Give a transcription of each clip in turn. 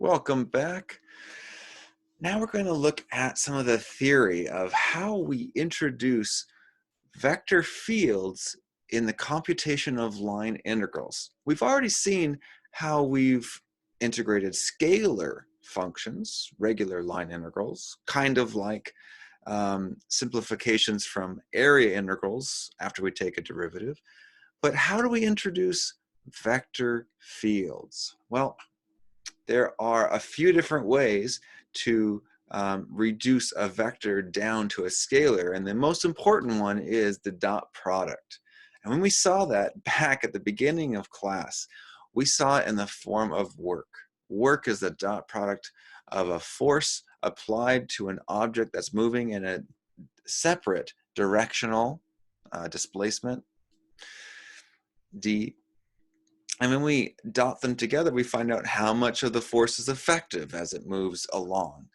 Welcome back. Now we're going to look at some of the theory of how we introduce vector fields in the computation of line integrals. We've already seen how we've integrated scalar functions, regular line integrals, kind of like simplifications from area integrals after we take a derivative. But how do we introduce vector fields? Well, there are a few different ways to reduce a vector down to a scalar, and the most important one is the dot product. And when we saw that back at the beginning of class, we saw it in the form of work. Work is the dot product of a force applied to an object that's moving in a separate directional displacement, d. And when we dot them together, we find out how much of the force is effective as it moves along.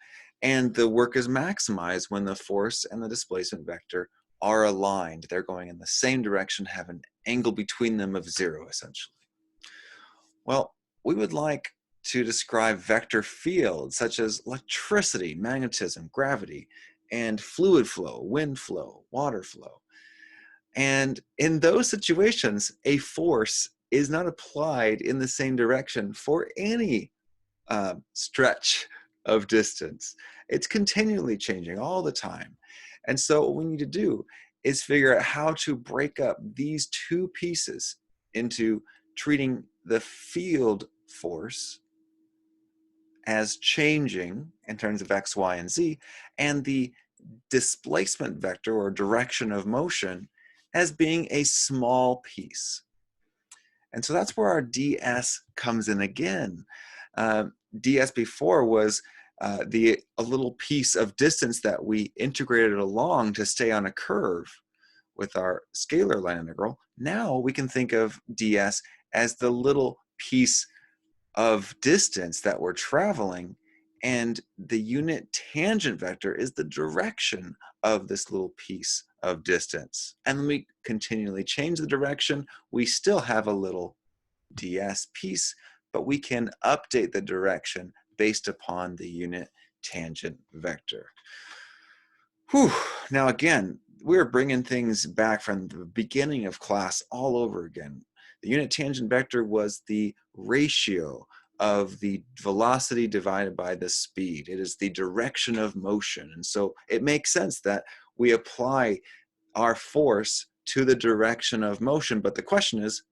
And the work is maximized when the force and the displacement vector are aligned. They're going in the same direction, have an angle between them of 0, essentially. Well, we would like to describe vector fields such as electricity, magnetism, gravity, and fluid flow, wind flow, water flow. And in those situations, a force is not applied in the same direction for any stretch of distance. It's continually changing all the time. And so what we need to do is figure out how to break up these two pieces into treating the field force as changing in terms of x, y, and z, and the displacement vector or direction of motion as being a small piece. And so that's where our ds comes in again. ds before was a little piece of distance that we integrated along to stay on a curve with our scalar line integral. Now we can think of ds as the little piece of distance that we're traveling, and the unit tangent vector is the direction of this little piece of distance. And then we continually change the direction. We still have a little ds piece, but we can update the direction based upon the unit tangent vector. Whew. Now again, we're bringing things back from the beginning of class all over again. The unit tangent vector was the ratio of the velocity divided by the speed. It is the direction of motion. And so it makes sense that we apply our force to the direction of motion. But the question is,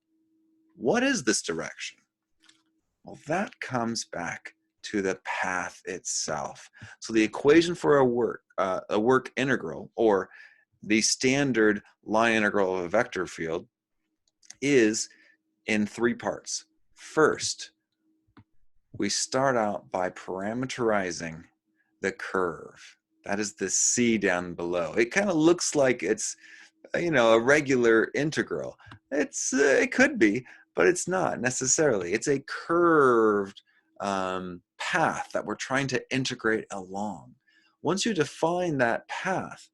what is this direction? Well, that comes back to the path itself. So the equation for a work integral, or the standard line integral of a vector field, is in 3 parts. First, we start out by parameterizing the curve. That is the C down below. It kind of looks like it's, a regular integral. It could be, but it's not necessarily. It's a curved path that we're trying to integrate along. Once you define that path,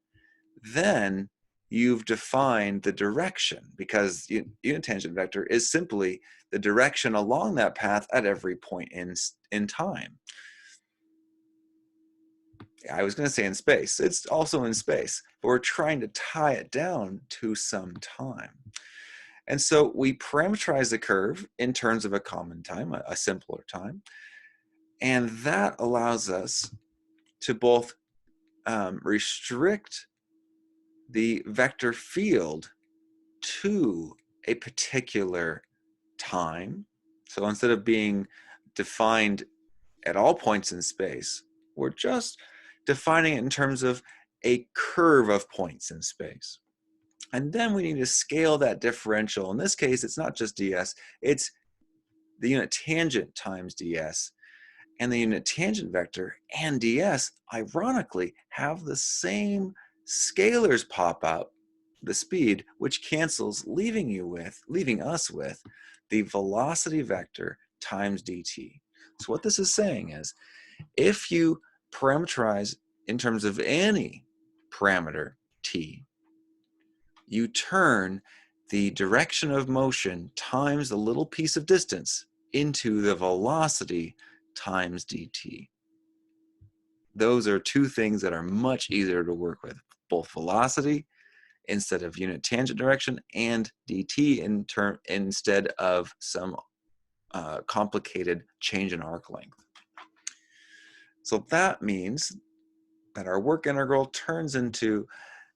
then you've defined the direction, because unit tangent vector is simply the direction along that path at every point in time. I was going to say in space. It's also in space, but we're trying to tie it down to some time. And so we parameterize the curve in terms of a common time, a simpler time. And that allows us to both restrict the vector field to a particular time. So instead of being defined at all points in space, we're just defining it in terms of a curve of points in space. And then we need to scale that differential. In this case, it's not just ds, it's the unit tangent times ds. And the unit tangent vector and ds, ironically, have the same scalars pop up, the speed, which cancels, leaving us with the velocity vector times dt. So what this is saying is, if you parameterize in terms of any parameter t, you turn the direction of motion times the little piece of distance into the velocity times dt. Those are two things that are much easier to work with, both velocity instead of unit tangent direction and dt instead of some complicated change in arc length. So that means that our work integral turns into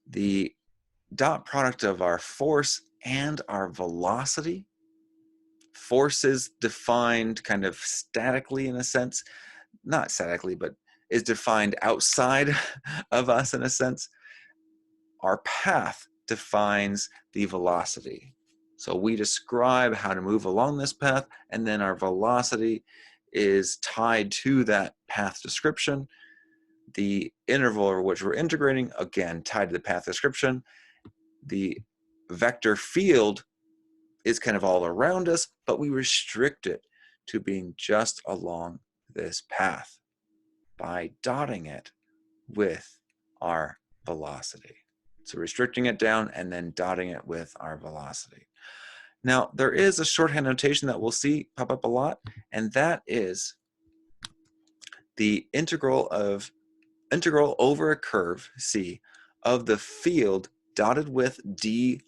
the dot product of our force and our velocity. Force is defined kind of statically in a sense, not statically, but is defined outside of us in a sense. Our path defines the velocity. So we describe how to move along this path, and then our velocity is tied to that path description. The interval over which we're integrating, again, tied to the path description. The vector field is kind of all around us, but we restrict it to being just along this path by dotting it with our velocity. So restricting it down and then dotting it with our velocity. Now, there is a shorthand notation that we'll see pop up a lot, and that is the integral over a curve, C, of the field dotted with d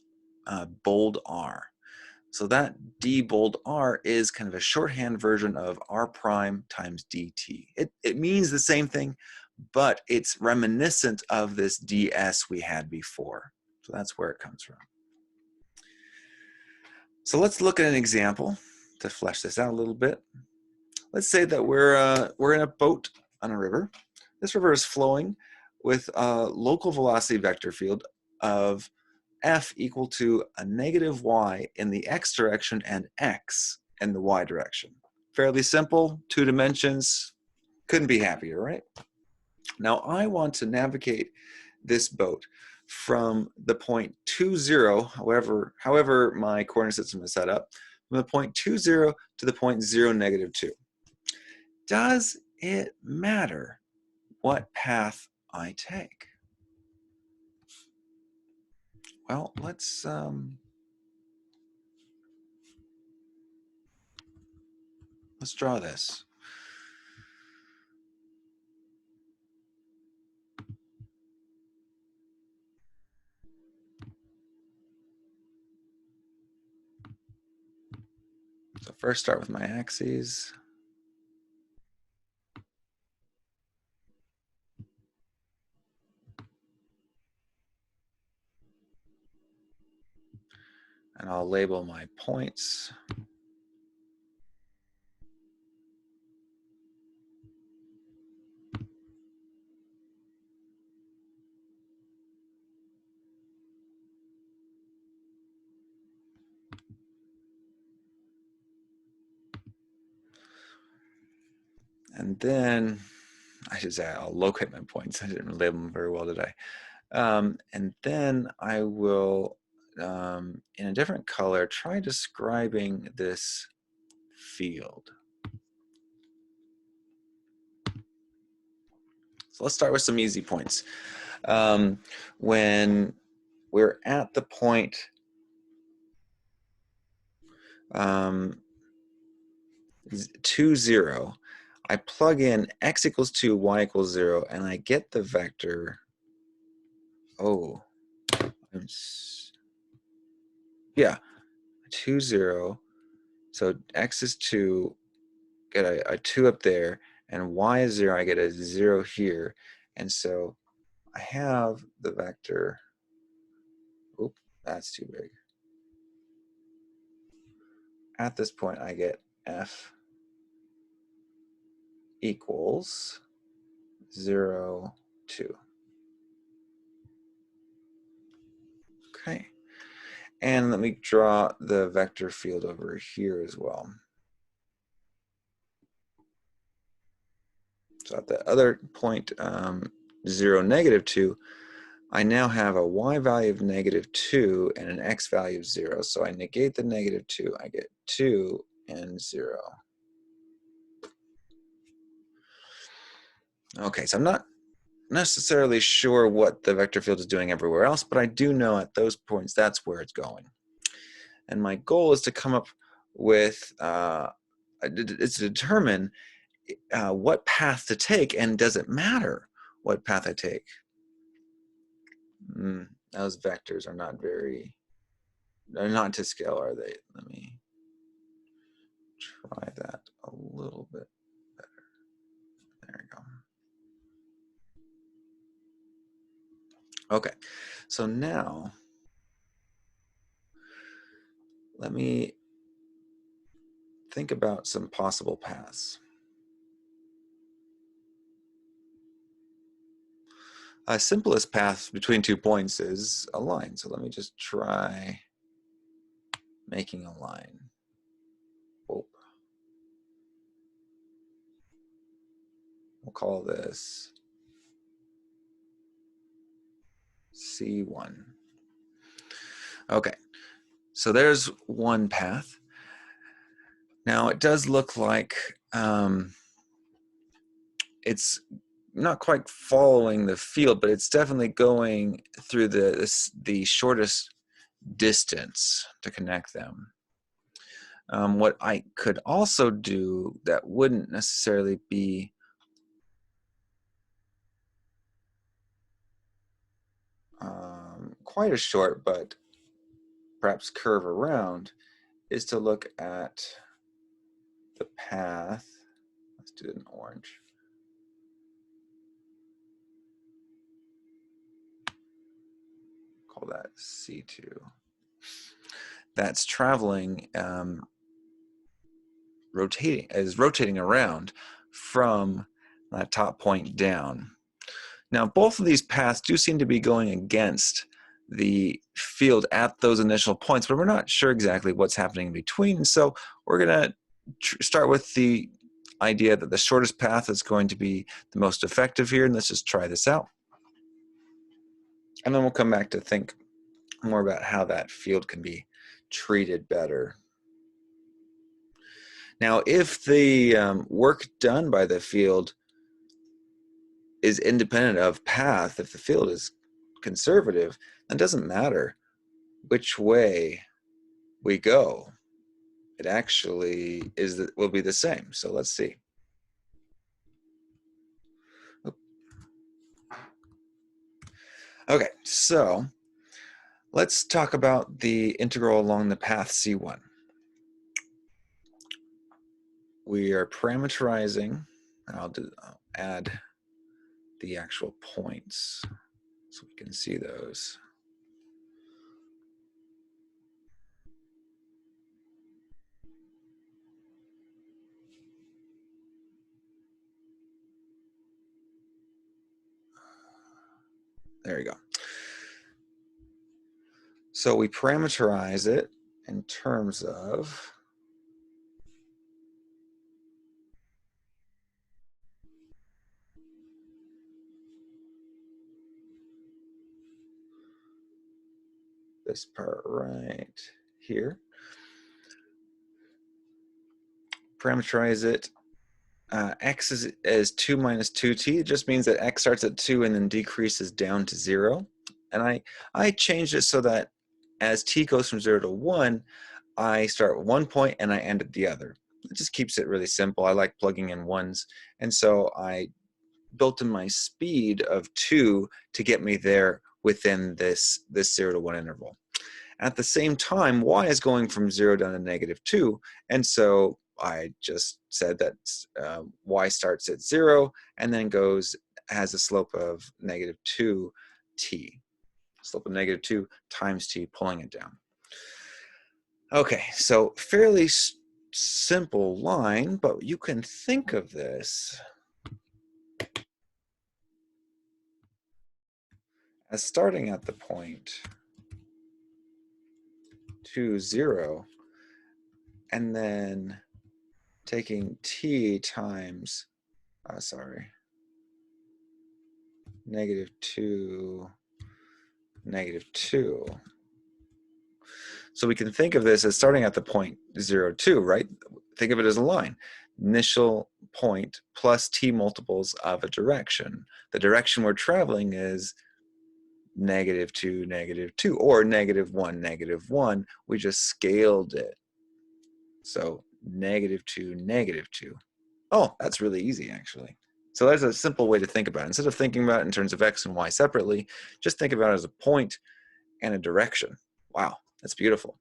bold r. So that d bold r is kind of a shorthand version of r prime times dt. It means the same thing, but it's reminiscent of this ds we had before. So that's where it comes from. So let's look at an example to flesh this out a little bit. Let's say that we're in a boat on a river. This river is flowing with a local velocity vector field of f equal to a negative y in the x direction and x in the y direction. Fairly simple, 2 dimensions, couldn't be happier, right? Now I want to navigate this boat from the point 2, 0, however my coordinate system is set up, from the point 2, 0 to the point 0, negative 2. Does it matter what path I take? Well, let's draw this. So first start with my axes. And I'll label my points. And then, I should say I'll locate my points. I didn't label them very well today. And then I will, in a different color, try describing this field. So let's start with some easy points. When we're at the point 2, 0, I plug in x equals 2, y equals 0, and I get the vector, yeah, 2, 0. So x is 2, get a 2 up there, and y is 0, I get a 0 here. And so I have the vector, oop, that's too big. At this point, I get f equals 0, 2. Okay. And let me draw the vector field over here as well. So at the other point, 0, negative 2, I now have a y value of negative 2 and an x value of 0. So I negate the negative 2, I get 2 and 0. Okay, so I'm not necessarily sure what the vector field is doing everywhere else, but I do know at those points that's where it's going. And my goal is to come up with, is to determine what path to take, and does it matter what path I take? Those vectors are not very, they're not to scale, are they? Let me try that a little bit better. There we go. Okay, so now let me think about some possible paths. Simplest path between 2 points is a line. So let me just try making a line. Whoa. We'll call this C1. Okay, so there's one path. Now it does look like it's not quite following the field, but it's definitely going through the shortest distance to connect them. What I could also do that wouldn't necessarily be quite as short, but perhaps curve around, is to look at the path. Let's do it in orange. Call that C2. That's traveling, rotating around from that top point down. Now, both of these paths do seem to be going against the field at those initial points, but we're not sure exactly what's happening in between. So we're going to start with the idea that the shortest path is going to be the most effective here, and let's just try this out. And then we'll come back to think more about how that field can be treated better. Now, if the work done by the field is independent of path, if the field is conservative, then it doesn't matter which way we go. It actually will be the same. So let's see. Okay, so let's talk about the integral along the path C1. We are parameterizing, and I'll add the actual points so we can see those. There you go. So we parameterize it in terms of this part right here. Parameterize it. X is 2 minus 2t. It just means that x starts at 2 and then decreases down to 0. And I changed it so that as t goes from 0 to 1, I start at one point and I end at the other. It just keeps it really simple. I like plugging in ones. And so I built in my speed of 2 to get me there within this 0 to 1 interval. At the same time, y is going from 0 down to -2, and so I just said that y starts at 0 and then has a slope of -2t, slope of -2 times t, pulling it down. Okay, so fairly simple line, but you can think of this as starting at the point 2, 0, and then taking t times, -2, -2. So we can think of this as starting at the point 0, 2, right? Think of it as a line. Initial point plus t multiples of a direction. The direction we're traveling is -2, -2, or -1, -1. We just scaled it. So -2, -2. Oh, that's really easy, actually. So there's a simple way to think about it. Instead of thinking about it in terms of x and y separately, just think about it as a point and a direction. Wow, that's beautiful.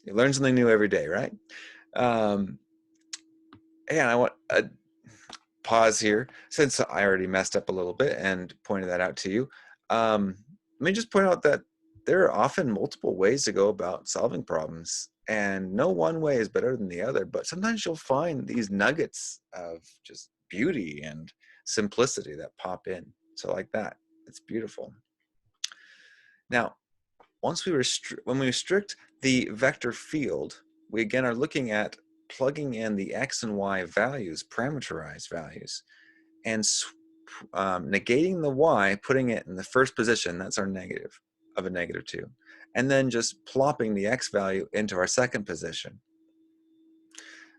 You learn something new every day, right? And I want a pause here, since I already messed up a little bit and pointed that out to you. Let me just point out that there are often multiple ways to go about solving problems, and no one way is better than the other, but sometimes you'll find these nuggets of just beauty and simplicity that pop in. So like that, it's beautiful. Now, when we restrict the vector field, we again are looking at plugging in the x and y values, parameterized values, and negating the y, putting it in the first position. That's our negative of a -2. And then just plopping the x value into our second position.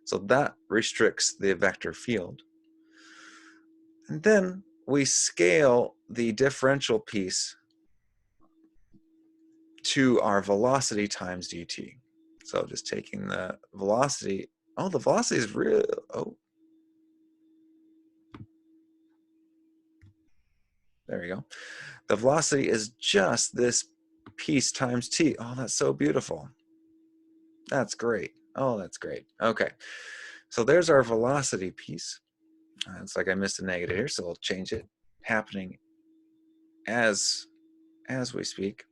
So that restricts the vector field. And then we scale the differential piece to our velocity times dt. So just taking the velocity, oh, the velocity is real, oh. There we go. The velocity is just this piece times t. Oh, that's so beautiful. That's great. Oh, that's great. Okay. So there's our velocity piece. It's like I missed a negative here, so we'll change it. Happening as we speak.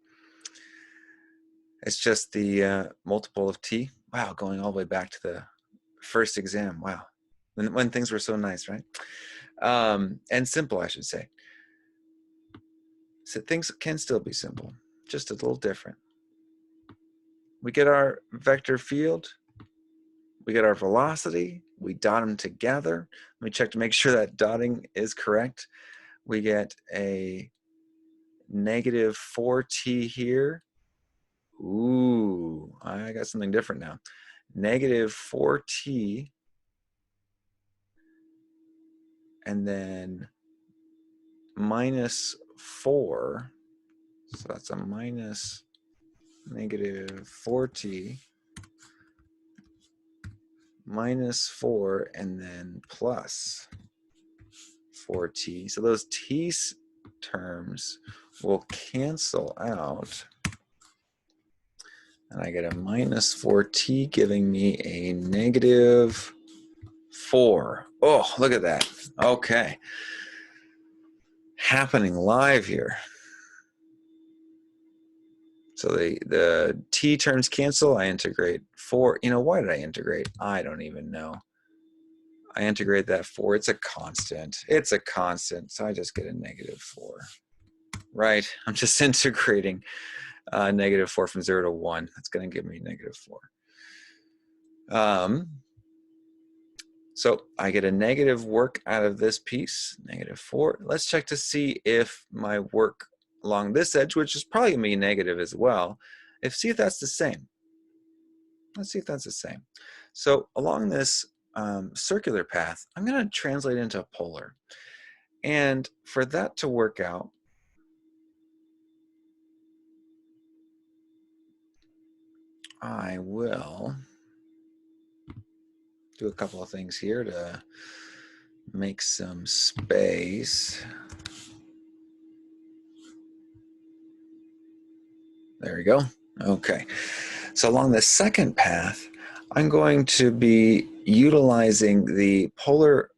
It's just the multiple of t. Wow, going all the way back to the first exam. Wow. When things were so nice, right? And simple, I should say. So things can still be simple, just a little different. We get our vector field, we get our velocity, we dot them together. Let me check to make sure that dotting is correct. We get a -4t here. Ooh, I got something different now. -4t, and then -4. So that's a minus -4t, -4, and then plus 4t. So those t terms will cancel out, and I get a -4t, giving me a -4. Oh, look at that. Okay. Happening live here. So the t terms cancel, I integrate 4. You know, why did I integrate? I don't even know. I integrate that 4. It's a constant. It's a constant. So I just get a -4. Right? I'm just integrating -4 from 0 to 1. That's going to give me -4. So I get a negative work out of this piece, -4. Let's check to see if my work along this edge, which is probably going to be negative as well, see if that's the same. Let's see if that's the same. So along this circular path, I'm going to translate into a polar. And for that to work out, I will do a couple of things here to make some space. There we go. Okay. So along the second path, I'm going to be utilizing the polar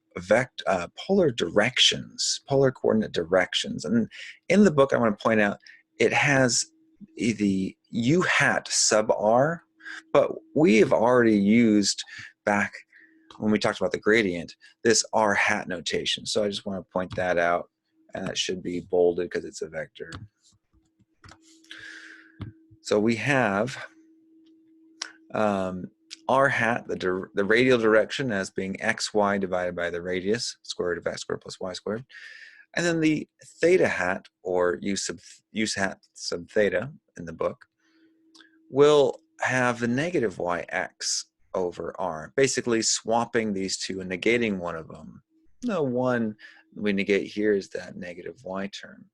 directions, polar coordinate directions. And in the book, I want to point out, it has the u hat sub r, but we have already used back when we talked about the gradient, this r hat notation. So I just want to point that out, and that should be bolded because it's a vector. So we have r hat, the radial direction, as being xy divided by the radius, square root of x squared plus y squared. And then the theta hat, or u hat sub theta in the book, will have the negative yx over r, basically swapping these two and negating one of them. The one we negate here is that negative y term.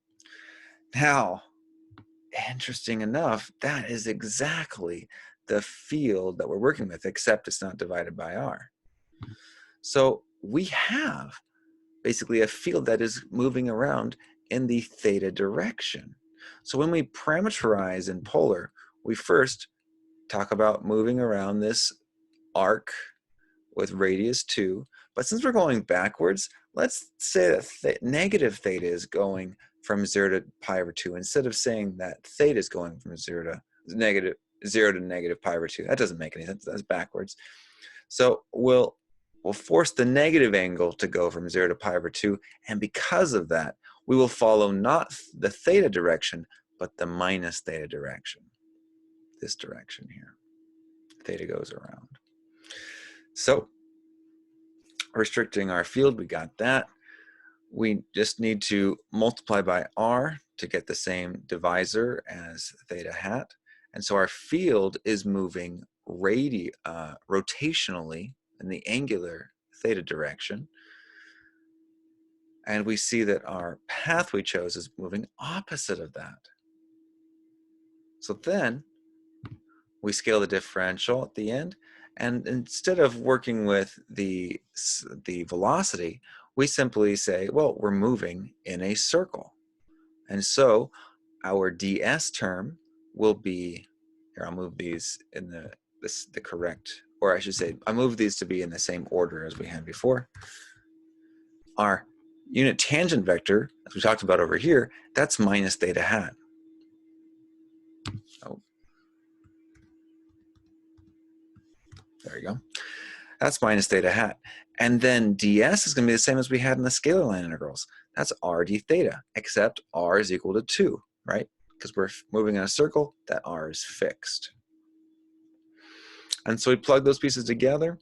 Now, interesting enough, that is exactly the field that we're working with, except it's not divided by r. So we have basically a field that is moving around in the theta direction. So when we parameterize in polar, we first talk about moving around this arc with radius 2. But since we're going backwards, let's say that negative theta is going from 0 to pi over 2, instead of saying that theta is going from 0 to negative pi over 2. That doesn't make any sense. That's backwards. So we'll force the negative angle to go from 0 to pi over 2, and because of that, we will follow not the theta direction, but the minus theta direction. This direction here. Theta goes around. So restricting our field, we got that. We just need to multiply by r to get the same divisor as theta hat. And so our field is moving rotationally in the angular theta direction. And we see that our path we chose is moving opposite of that. So then we scale the differential at the end, and instead of working with the velocity, we simply say, well, we're moving in a circle. And so our ds term will be, here I'll move these in the correct, or I should say, I move these to be in the same order as we had before. Our unit tangent vector, as we talked about over here, that's minus theta hat. Oh, there you go. That's minus theta hat. And then ds is going to be the same as we had in the scalar line integrals. That's r d theta, except r is equal to 2, right? Because we're moving in a circle, that r is fixed. And so we plug those pieces together,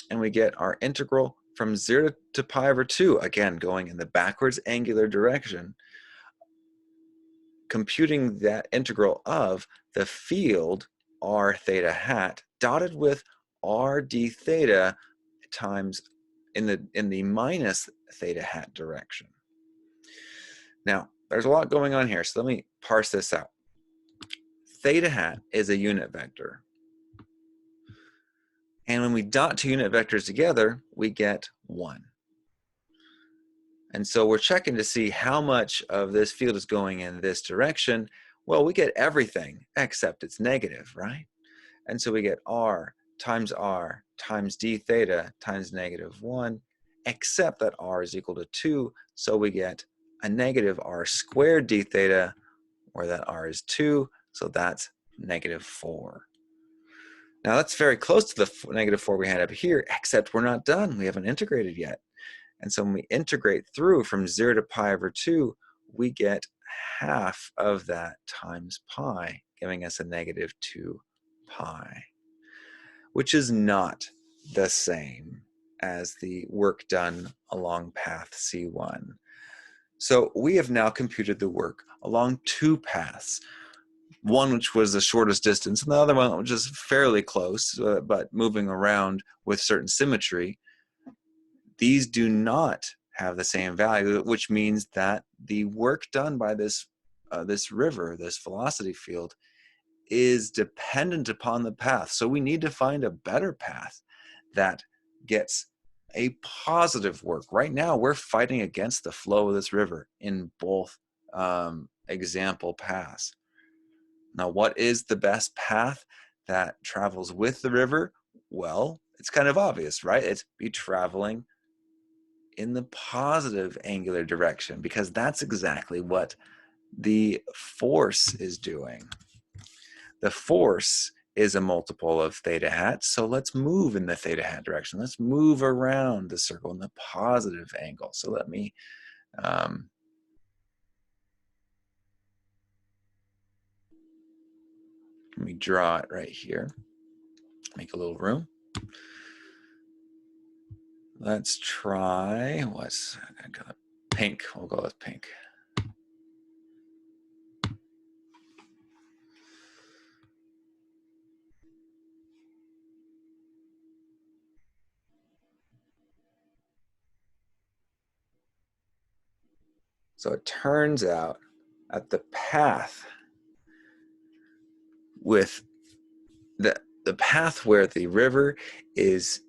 and we get our integral from 0 to pi over 2, again, going in the backwards angular direction, computing that integral of the field r theta hat dotted with r d theta times in the minus theta hat direction. Now, there's a lot going on here, so let me parse this out. Theta hat is a unit vector. And when we dot two unit vectors together, we get 1. And so we're checking to see how much of this field is going in this direction. Well, we get everything except it's negative, right? And so we get r times d theta times -1, except that r is equal to 2, so we get a negative r squared d theta, where that r is 2, so that's -4. Now that's very close to the -4 we had up here, except we're not done. We haven't integrated yet. And so when we integrate through from 0 to pi over 2, we get half of that times pi, giving us a -2 pi, which is not the same as the work done along path C1. So we have now computed the work along 2 paths, one which was the shortest distance, and the other one which is fairly close, but moving around with certain symmetry. These do not have the same value, which means that the work done by this river, this velocity field, is dependent upon the path. So we need to find a better path that gets a positive work. Right now, we're fighting against the flow of this river in both example paths. Now, what is the best path that travels with the river? Well, it's kind of obvious, right? It's be traveling in the positive angular direction, because that's exactly what the force is doing. The force is a multiple of theta hat, so let's move in the theta hat direction. Let's move around the circle in the positive angle. So let me draw it right here. Make a little room. Let's try, what's pink? We'll go with pink. So it turns out that the path with the the path where the river is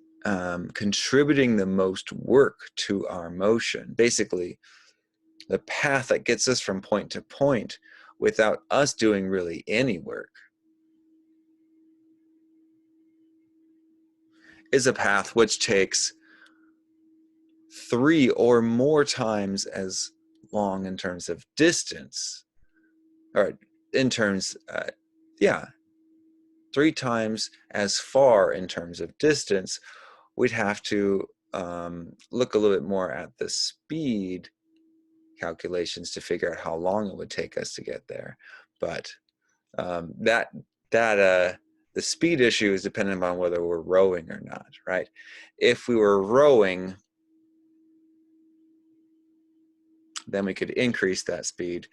contributing the most work to our motion. Basically, the path that gets us from point to point without us doing really any work is a path which takes 3 or more times as long in terms of distance, or in terms, yeah, 3 times as far in terms of distance. We'd have to look a little bit more at the speed calculations to figure out how long it would take us to get there. But the speed issue is dependent on whether we're rowing or not, right? If we were rowing, then we could increase that speed.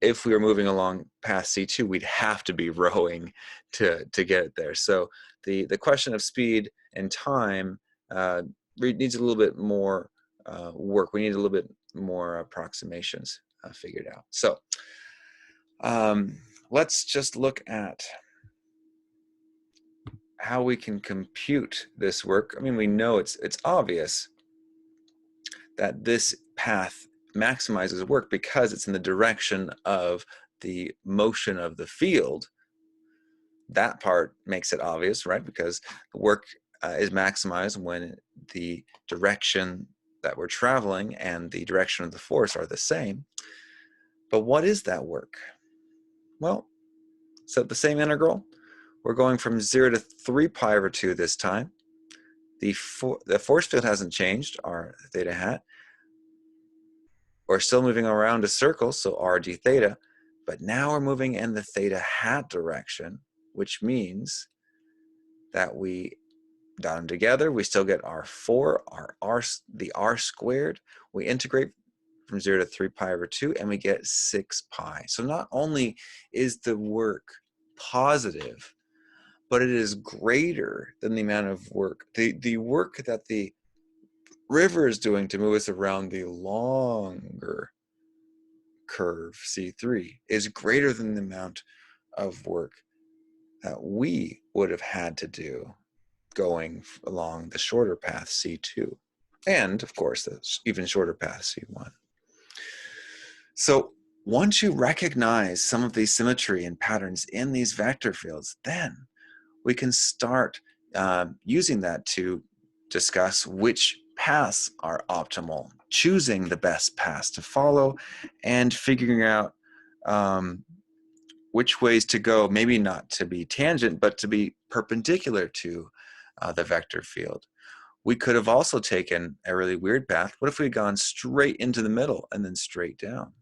If we were moving along past C2, we'd have to be rowing to get it there. So the question of speed and time needs a little bit more work. We need a little bit more approximations figured out. So let's just look at how we can compute this work. I mean, we know it's obvious that this path maximizes work because it's in the direction of the motion of the field. That part makes it obvious, right? Because the work is maximized when the direction that we're traveling and the direction of the force are the same. But what is that work? Well, so the same integral. We're going from 0 to 3 pi over 2 this time. The force field hasn't changed, r theta hat. We're still moving around a circle, so r d theta, but now we're moving in the theta hat direction, which means that we dot them together, we still get r4, the r squared. We integrate from 0 to 3 pi over 2, and we get 6 pi. So not only is the work positive, but it is greater than the amount of work. The work that the river is doing to move us around the longer curve, C3, is greater than the amount of work that we would have had to do going along the shorter path, C2. And, of course, the even shorter path, C1. So once you recognize some of the symmetry and patterns in these vector fields, then we can start using that to discuss which paths are optimal, choosing the best paths to follow, and figuring out which ways to go, maybe not to be tangent, but to be perpendicular to the vector field. We could have also taken a really weird path. What if we had gone straight into the middle and then straight down?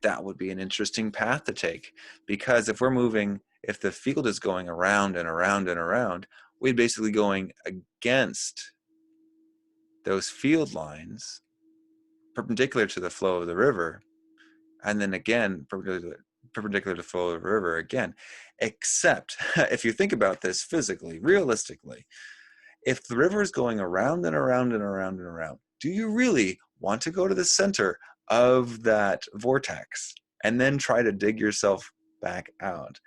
That would be an interesting path to take, because if the field is going around and around and around, we'd basically going against those field lines, perpendicular to the flow of the river, and then again, perpendicular to the flow of the river again. Except, if you think about this physically, realistically, if the river is going around and around and around and around, do you really want to go to the center of that vortex and then try to dig yourself back out?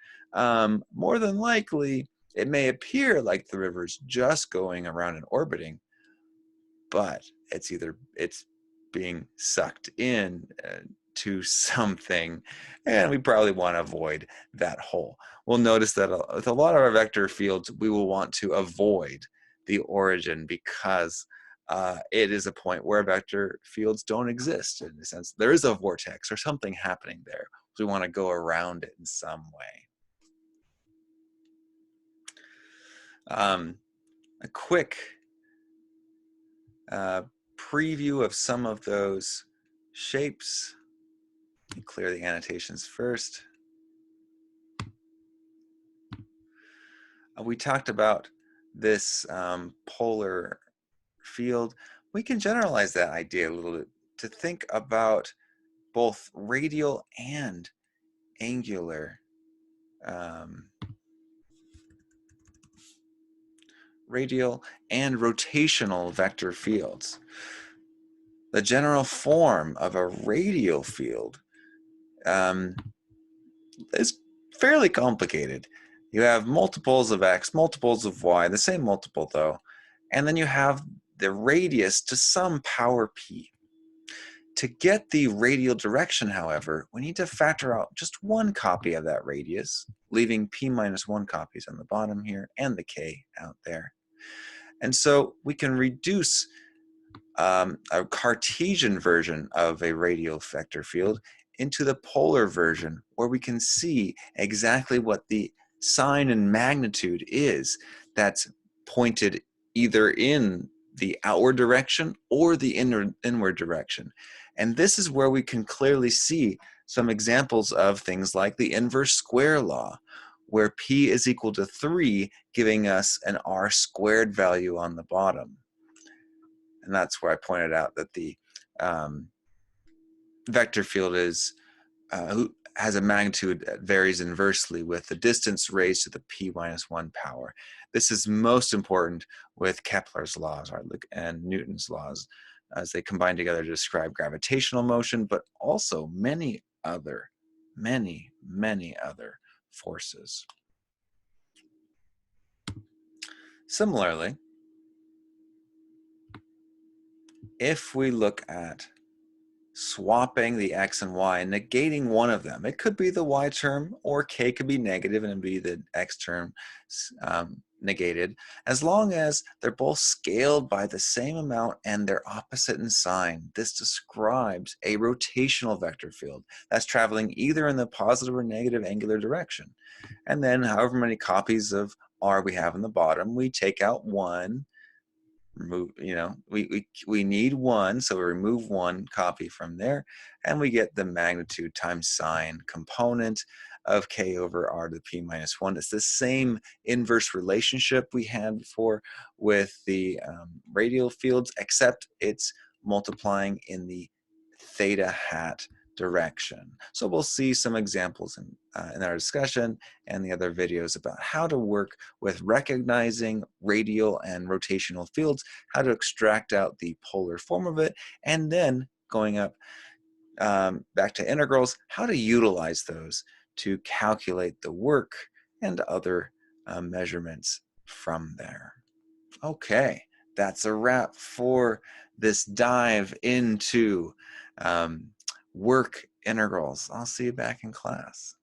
More than likely, it may appear like the river's just going around and orbiting, but it's being sucked in to something, and we probably want to avoid that hole. We'll notice that with a lot of our vector fields, we will want to avoid the origin because it is a point where vector fields don't exist. In a sense, there is a vortex or something happening there. So we want to go around it in some way. A quick preview of some of those shapes. Let me clear the annotations first. We talked about this polar field. We can generalize that idea a little bit to think about both radial and angular radial and rotational vector fields. The general form of a radial field is fairly complicated. You have multiples of x, multiples of y, the same multiple though, and then you have the radius to some power p. To get the radial direction, however, we need to factor out just one copy of that radius, leaving p minus 1 copies on the bottom here and the k out there. And so we can reduce a Cartesian version of a radial vector field into the polar version, where we can see exactly what the sign and magnitude is that's pointed either in the outward direction or the inward direction. And this is where we can clearly see some examples of things like the inverse square law, where p is equal to 3, giving us an r squared value on the bottom. And that's where I pointed out that the vector field has a magnitude that varies inversely with the distance raised to the p minus 1 power. This is most important with Kepler's laws and Newton's laws, as they combine together to describe gravitational motion, but also many other forces. Similarly, if we look at swapping the x and y and negating one of them, it could be the y term, or k could be negative and be the x term negated, as long as they're both scaled by the same amount and they're opposite in sign. This describes a rotational vector field that's traveling either in the positive or negative angular direction. And then however many copies of r we have in the bottom, we take out one. We need one, so we remove one copy from there, and we get the magnitude times sign component of k over r to the p minus 1. It's the same inverse relationship we had before with the radial fields, except it's multiplying in the theta hat direction. So we'll see some examples in our discussion and the other videos about how to work with recognizing radial and rotational fields, how to extract out the polar form of it, and then going up back to integrals, how to utilize those to calculate the work and other measurements from there. Okay, that's a wrap for this dive into work integrals. I'll see you back in class.